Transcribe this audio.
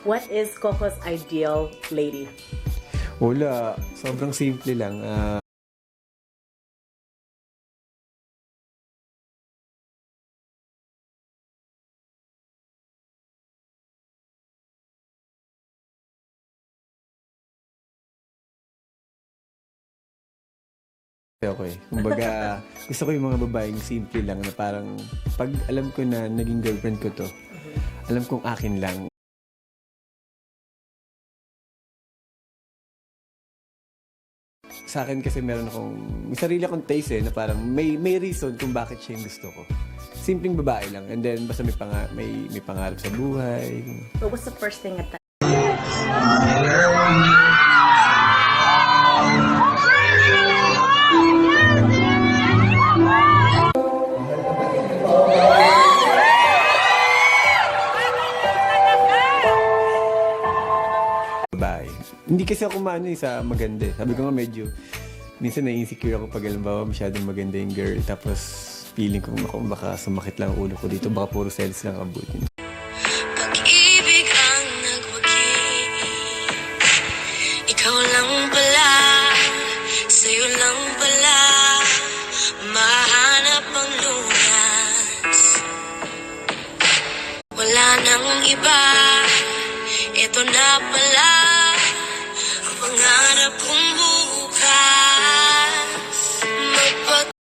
What is Coco's ideal lady? Wala. Sobrang simple lang. Okay. Kumbaga, gusto ko yung mga babaeng simple lang na parang pag alam ko na naging girlfriend ko to, alam kong akin lang. Sa akin kasi meron akong, may sarili akong taste na parang may reason kung bakit siya yung gusto ko. Simpleng babae lang. And then, basta may pangarap sa buhay. What was the first thing at that? Babae. Hindi kasi ako maano sa maganda. Sabi ko nga medyo, minsan na-insecure ako pag alambawa masyadong maganda yung girl. Tapos feeling ko baka sumakit lang ulo ko dito. Baka puro sales lang abutin. Pag-ibig ang nagwagi, ikaw lang pala, sa'yo lang pala, mahanap ang lunas. Wala nang iba, ito na pala, ang pangarap kong bukas.